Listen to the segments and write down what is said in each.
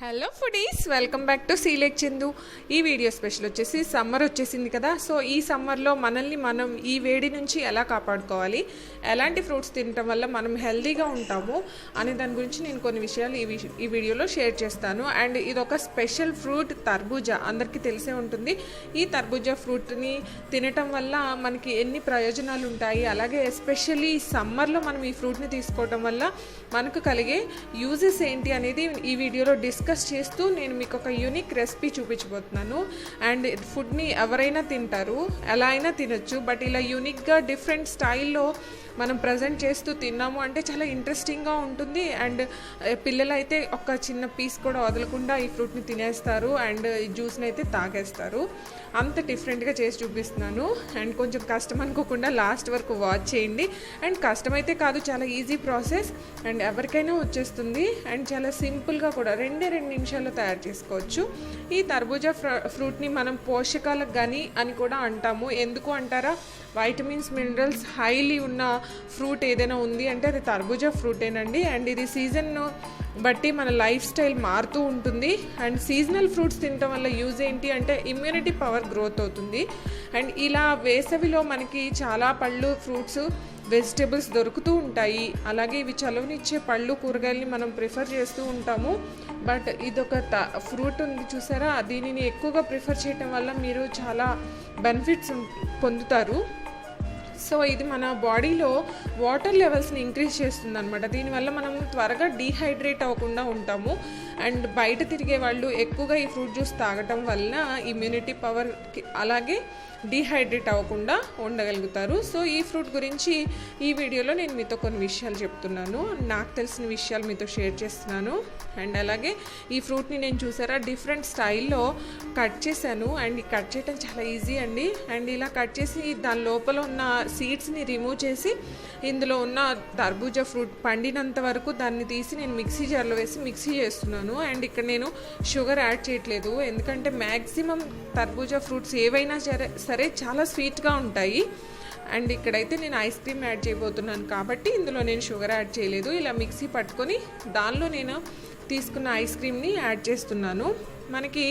Hello foodies, welcome back to సీలేక్ చందు. ఈ video special వచ్చేసి సమ్మర్ వచ్చేసింది కదా. సో ఈ సమ్మర్లో మనల్ని మనం ఈ వేడి నుంచి ఎలా కాపాడుకోవాలి, ఎలాంటి ఫ్రూట్స్ తినటం వల్ల మనం హెల్తీగా ఉంటాము అనే దాని గురించి నేను కొన్ని విషయాలు ఈ వీడియోలో షేర్ చేస్తాను. అండ్ ఇదొక స్పెషల్ ఫ్రూట్ తర్బూజా, అందరికీ తెలిసే ఉంటుంది. ఈ తర్బూజా ఫ్రూట్ని తినటం వల్ల మనకి ఎన్ని ప్రయోజనాలు ఉంటాయి, అలాగే ఎస్పెషల్లీ సమ్మర్లో మనం ఈ ఫ్రూట్ని తీసుకోవటం వల్ల మనకు కలిగే యూజెస్ ఏంటి అనేది ఈ వీడియోలో డిస్కస్ చేస్తూ నేను మీకు ఒక యూనిక్ రెసిపీ చూపించబోతున్నాను. అండ్ ఫుడ్ని ఎవరైనా తింటారు, ఎలా అయినా తినొచ్చు, బట్ ఇలా యూనిక్గా డిఫరెంట్ స్టైల్లో మనం ప్రజెంట్ చేస్తూ తిన్నాము అంటే చాలా ఇంట్రెస్టింగ్గా ఉంటుంది. అండ్ పిల్లలు అయితే ఒక చిన్న పీస్ కూడా వదలకుండా ఈ ఫ్రూట్ని తినేస్తారు అండ్ ఈ జ్యూస్ని అయితే తాగేస్తారు. అంత డిఫరెంట్గా చేసి చూపిస్తున్నాను. అండ్ కొంచెం కష్టం అనుకోకుండా లాస్ట్ వరకు వాచ్ చేయండి. అండ్ కష్టమైతే కాదు, చాలా ఈజీ ప్రాసెస్ అండ్ ఎవరికైనా వచ్చేస్తుంది. అండ్ చాలా సింపుల్గా కూడా 2 నిమిషాల్లో తయారు చేసుకోవచ్చు. ఈ తర్బూజా ఫ్రూట్ని మనం పోషకాలకు కానీ అని కూడా అంటాము. ఎందుకు అంటారా, వైటమిన్స్ మినరల్స్ హైలీ ఉన్న ఫ్రూట్ ఏదైనా ఉంది అంటే అది తర్బూజా ఫ్రూటేనండి. అండ్ ఇది సీజన్ బట్టి మన లైఫ్ స్టైల్ మారుతూ ఉంటుంది. అండ్ సీజనల్ ఫ్రూట్స్ తినడం వల్ల యూజ్ ఏంటి అంటే ఇమ్యూనిటీ పవర్ గ్రోత్ అవుతుంది. అండ్ ఇలా వేసవిలో మనకి చాలా పళ్ళు, ఫ్రూట్స్, వెజిటేబుల్స్ దొరుకుతూ ఉంటాయి. అలాగే ఇవి చలువనిచ్చే పళ్ళు, కూరగాయలని మనం ప్రిఫర్ చేస్తూ ఉంటాము. బట్ ఇదొక ఫ్రూట్ ఉంది చూసారా, దీనిని ఎక్కువగా ప్రిఫర్ చేయటం వల్ల మీరు చాలా బెనిఫిట్స్ పొందుతారు. సో ఇది మన బాడీలో వాటర్ లెవెల్స్ని ఇంక్రీజ్ చేస్తుంది అనమాట. దీనివల్ల మనం త్వరగా డీహైడ్రేట్ అవ్వకుండా ఉంటాము. అండ్ బయట తిరిగే వాళ్ళు ఎక్కువగా ఈ ఫ్రూట్ జ్యూస్ తాగటం వల్ల ఇమ్యూనిటీ పవర్, అలాగే డీహైడ్రేట్ అవ్వకుండా ఉండగలుగుతారు. సో ఈ ఫ్రూట్ గురించి ఈ వీడియోలో నేను మీతో కొన్ని విషయాలు చెప్తున్నాను, నాకు తెలిసిన విషయాలు మీతో షేర్ చేస్తున్నాను. అండ్ అలాగే ఈ ఫ్రూట్ని నేను చూసారా డిఫరెంట్ స్టైల్లో కట్ చేశాను. అండ్ ఈ కట్ చేయడం చాలా ఈజీ అండి. అండ్ ఇలా కట్ చేసి దాని లోపల ఉన్న సీడ్స్ని రిమూవ్ చేసి ఇందులో ఉన్న తర్బూజా ఫ్రూట్ పండినంత వరకు దాన్ని తీసి నేను మిక్సీ జార్లో వేసి మిక్సీ చేస్తున్నాను. అండ్ ఇక్కడ నేను షుగర్ యాడ్ చేయట్లేదు, ఎందుకంటే మ్యాక్సిమం తర్బూజా ఫ్రూట్స్ ఏవైనా సరే చాలా స్వీట్గా ఉంటాయి. అండ్ ఇక్కడైతే నేను ఐస్ క్రీమ్ యాడ్ చేయబోతున్నాను కాబట్టి ఇందులో నేను షుగర్ యాడ్ చేయలేదు. ఇలా మిక్సీ పట్టుకొని దానిలో నేను తీసుకున్న ఐస్ క్రీమ్ని యాడ్ చేస్తున్నాను. మనకి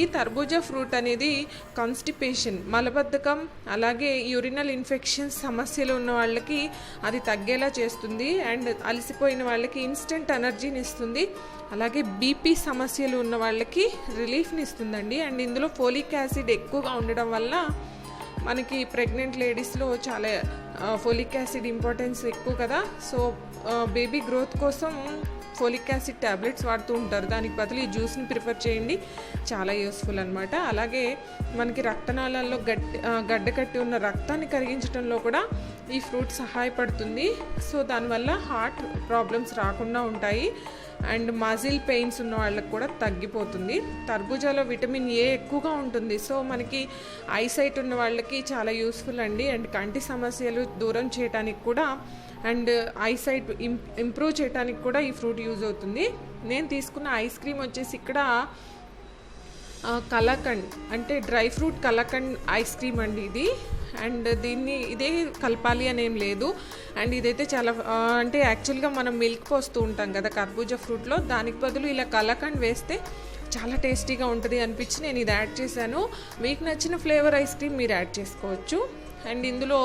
ఈ తర్బూజా ఫ్రూట్ అనేది కాన్స్టిపేషన్, మలబద్ధకం, అలాగే యూరినల్ ఇన్ఫెక్షన్స్ సమస్యలు ఉన్న వాళ్ళకి అది తగ్గేలా చేస్తుంది. అండ్ అలసిపోయిన వాళ్ళకి ఇన్స్టెంట్ ఎనర్జీని ఇస్తుంది. అలాగే బీపీ సమస్యలు ఉన్న వాళ్ళకి రిలీఫ్ని ఇస్తుందండి. అండ్ ఇందులో ఫోలిక్ యాసిడ్ ఎక్కువగా ఉండడం వల్ల మనకి ప్రెగ్నెంట్ లేడీస్లో చాలా ఫోలిక్ యాసిడ్ ఇంపార్టెన్స్ ఎక్కువ కదా. సో బేబీ గ్రోత్ కోసం ఫోలిక్ యాసిడ్ ట్యాబ్లెట్స్ వాడుతూ ఉంటారు, దానికి బదులు ఈ జ్యూస్ని ప్రిఫర్ చేయండి, చాలా యూస్ఫుల్ అనమాట. అలాగే మనకి రక్తనాళాల్లో గడ్డ కట్టి ఉన్న రక్తాన్ని కరిగించడంలో కూడా ఈ ఫ్రూట్ సహాయపడుతుంది. సో దానివల్ల హార్ట్ ప్రాబ్లమ్స్ రాకుండా ఉంటాయి. అండ్ మజిల్ పెయిన్స్ ఉన్న వాళ్ళకి కూడా తగ్గిపోతుంది. తర్బూజాలో విటమిన్ ఏ ఎక్కువగా ఉంటుంది. సో మనకి ఐసైట్ ఉన్న వాళ్ళకి చాలా యూస్ఫుల్ అండి. అండ్ కంటి సమస్యలు దూరం చేయడానికి కూడా అండ్ ఐసైట్ ఇంప్రూవ్ చేయడానికి కూడా ఈ ఫ్రూట్ యూజ్ అవుతుంది. నేను తీసుకున్న ఐస్ క్రీమ్ వచ్చేసి ఇక్కడ కలాకండ్ అంటే dry fruit kalakand ice cream అండి ఇది. అండ్ దీన్ని ఇదే కలపాలి అని ఏం లేదు. అండ్ ఇదైతే చాలా అంటే యాక్చువల్గా మనం మిల్క్ పోస్తూ ఉంటాం కదా కర్బూజా ఫ్రూట్లో, దానికి బదులు ఇలా కలాకండ్ వేస్తే చాలా టేస్టీగా ఉంటుంది అనిపించి నేను ఇది యాడ్ చేశాను. మీకు నచ్చిన ఫ్లేవర్ ఐస్ క్రీమ్ మీరు యాడ్ చేసుకోవచ్చు. అండ్ ఇందులో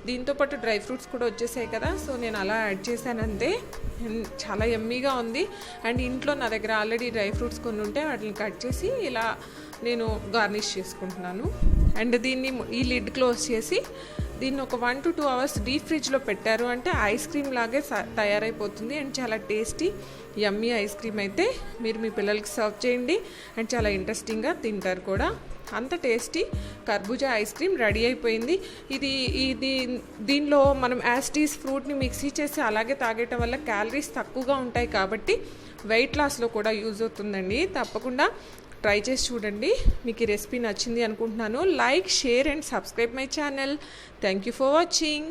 దీంతోపాటు డ్రై ఫ్రూట్స్ కూడా వచ్చేసాయి కదా, సో నేను అలా యాడ్ చేశాను అంతే. చాలా యమ్మీగా ఉంది. అండ్ ఇంట్లో నా దగ్గర ఆల్రెడీ డ్రై ఫ్రూట్స్ కొన్ని ఉంటే వాటిని కట్ చేసి ఇలా నేను గార్నిష్ చేసుకుంటున్నాను. అండ్ దీన్ని ఈ లిడ్ క్లోజ్ చేసి దీన్ని ఒక 1 to 2 అవర్స్ డీప్ ఫ్రిడ్జ్లో పెట్టారు అంటే ఐస్ క్రీమ్ లాగే తయారైపోతుంది. అండ్ చాలా టేస్టీ యమ్మీ ఐస్ క్రీమ్ అయితే మీరు మీ పిల్లలకి సర్వ్ చేయండి అండ్ చాలా ఇంట్రెస్టింగ్గా తింటారు కూడా. అంత టేస్టీ కర్బూజా ఐస్ క్రీమ్ రెడీ అయిపోయింది. దీనిలో మనం యాస్టీస్ ఫ్రూట్ని మిక్సీ చేసి అలాగే తాగేయటం వల్ల క్యాలరీస్ తక్కువగా ఉంటాయి కాబట్టి వెయిట్ లాస్లో కూడా యూజ్ అవుతుందండి. తప్పకుండా ట్రై చేసి చూడండి. మీకు ఈ రెసిపీ నచ్చింది అనుకుంటున్నాను. Like, share and subscribe my channel. Thank you for watching.